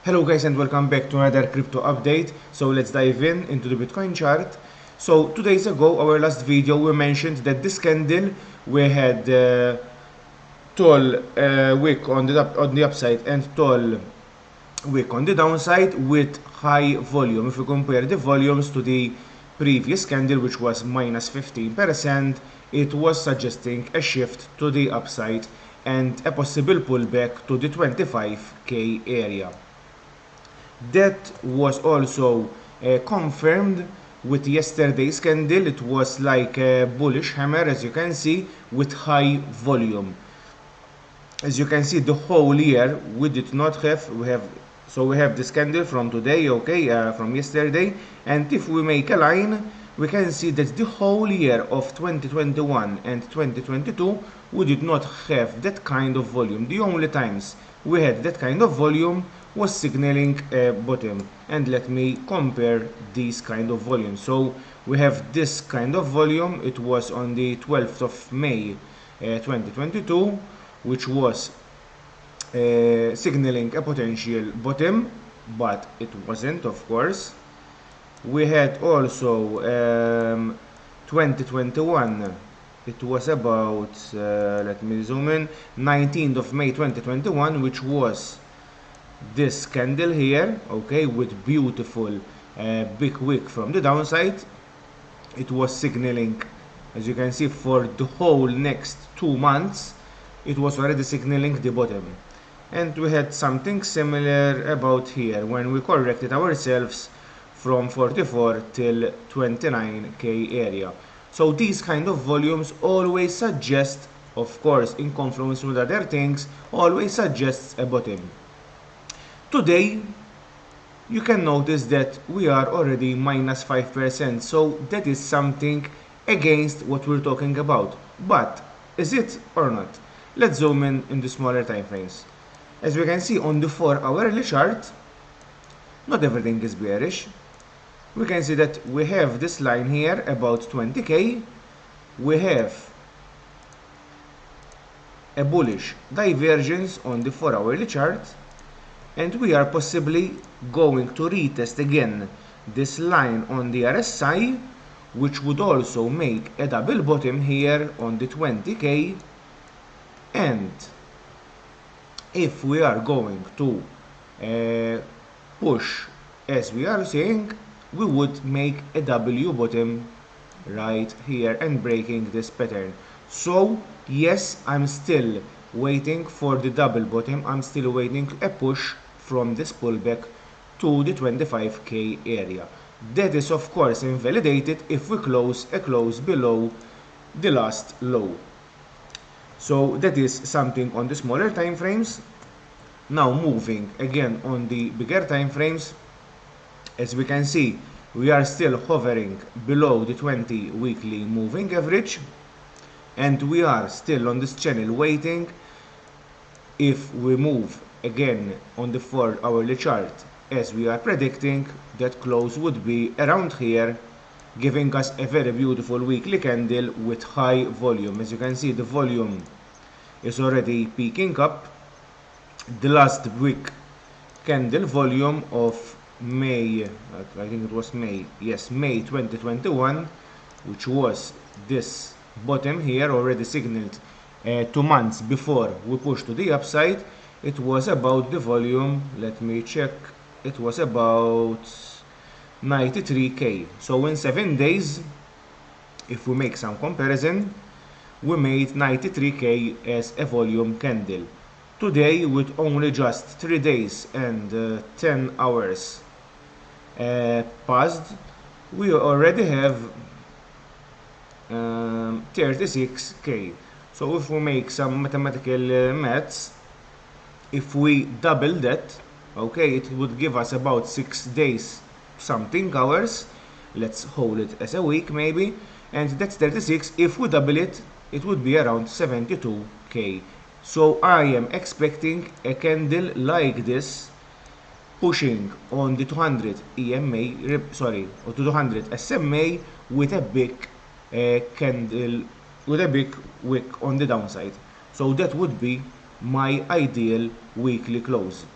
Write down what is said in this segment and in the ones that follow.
Hello guys and welcome back to another crypto update. So let's dive into the Bitcoin chart. So 2 days ago, our last video, we mentioned that this candle we had tall wick on the upside and tall wick on the downside with high volume. If we compare the volumes to the previous candle, which was minus 15%, it was suggesting a shift to the upside and a possible pullback to the 25k area. That was also confirmed with yesterday's candle. It was like a bullish hammer, as you can see, with high volume. As you can see, the whole year we did not have, we have this candle from today, okay, from yesterday, and if we make a line, we can see that the whole year of 2021 and 2022 we did not have that kind of volume. The only times we had that kind of volume was signaling a bottom. And let me compare these kind of volumes. So we have this kind of volume. It was on the 12th of May 2022, which was signaling a potential bottom, but it wasn't, of course. We had also 2021. It was about, let me zoom in, 19th of May 2021, which was this candle here, okay, with beautiful big wick from the downside. It was signaling, as you can see, for the whole next 2 months it was already signaling the bottom. And we had something similar about here when we corrected ourselves from 44 till 29k area. So these kind of volumes always suggest, of course in confluence with other things, always suggests a bottom. Today, you can notice that we are already minus 5%, so that is something against what we're talking about. But is it or not? Let's zoom in the smaller time frames. As we can see on the 4-hourly chart, not everything is bearish. We can see that we have this line here about 20k. We have a bullish divergence on the 4-hourly chart. And we are possibly going to retest again this line on the RSI, which would also make a double bottom here on the 20k. And if we are going to push, as we are saying, we would make a W bottom right here and breaking this pattern. So yes, I'm still waiting for the double bottom. I'm still waiting a push from this pullback to the 25k area. That is of course invalidated if we close below the last low. So that is something on the smaller time frames. Now moving again on the bigger time frames, as we can see, we are still hovering below the 20 weekly moving average, and we are still on this channel waiting. If we move again on the 4-hourly chart, as we are predicting, that close would be around here, giving us a very beautiful weekly candle with high volume. As you can see, the volume is already peaking up. The last week candle volume of May, I think it was May, yes, May 2021, which was this bottom here, already signaled 2 months before we pushed to the upside. It was about the volume, let me check, it was about 93k. So in 7 days, if we make some comparison, we made 93k as a volume candle. Today, with only just 3 days and 10 hours passed, we already have 36k. So if we make some mathematical maths, if we double that, okay, it would give us about 6 days something hours. Let's hold it as a week maybe, and that's 36. If we double it, it would be around 72k. So I am expecting a candle like this pushing on the 200 EMA, or 200 SMA with a big candle, with a big wick on the downside. So that would be my ideal weekly close.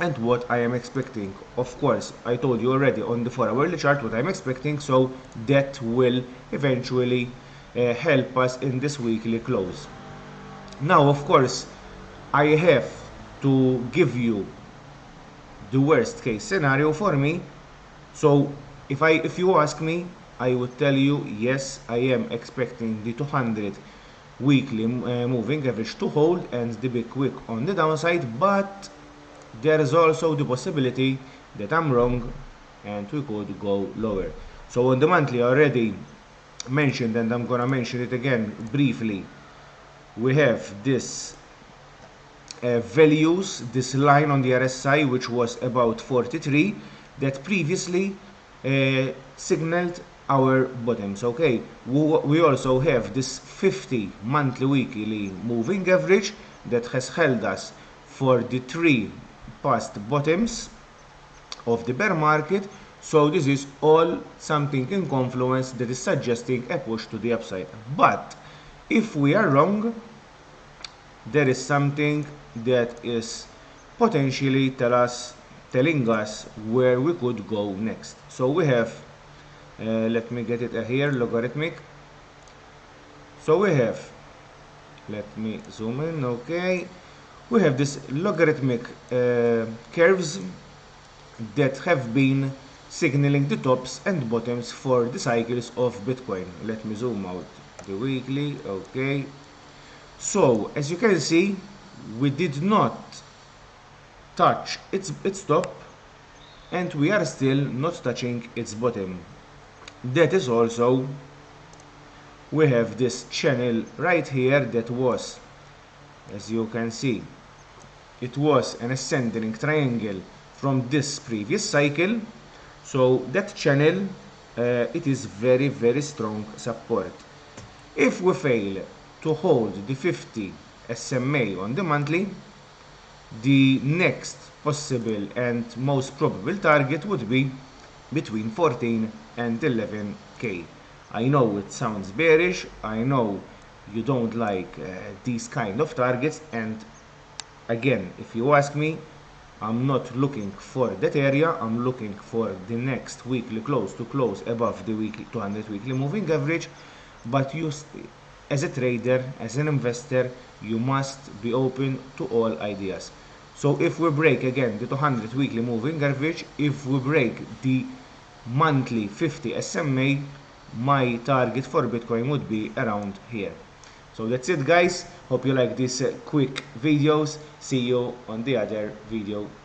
and what I am expecting. Of course, I told you already on the 4-hourly chart what I'm expecting, so that will eventually help us in this weekly close. Now, of course, I have to give you the worst case scenario for me. So if you ask me, I would tell you yes, I am expecting the 200 weekly moving average to hold and the big wick on the downside, but there is also the possibility that I'm wrong and we could go lower. So on the monthly I already mentioned, and I'm gonna mention it again briefly, we have this values, this line on the RSI which was about 43 that previously signaled our bottoms. Okay, we also have this 50 monthly weekly moving average that has held us for the 3 past bottoms of the bear market. So this is all something in confluence that is suggesting a push to the upside. But if we are wrong, there is something that is potentially telling us where we could go next. So we have, let me get it here, logarithmic. So we have, let me zoom in, okay. We have this logarithmic curves that have been signaling the tops and bottoms for the cycles of Bitcoin. Let me zoom out the weekly, okay. So as you can see, we did not touch its top and we are still not touching its bottom. That is also, we have this channel right here that was, as you can see, it was an ascending triangle from this previous cycle. So that channel, it is very strong support. If we fail to hold the 50 SMA on the monthly, the next possible and most probable target would be between 14 and 11k. I know it sounds bearish, I know you don't like these kind of targets, and again, if you ask me, I'm not looking for that area, I'm looking for the next weekly close to close above the weekly 200 weekly moving average. But you, as a trader, as an investor, you must be open to all ideas. So if we break again the 200 weekly moving average, if we break the monthly 50 SMA, my target for Bitcoin would be around here. So that's it guys, hope you like these quick videos. See you on the other video.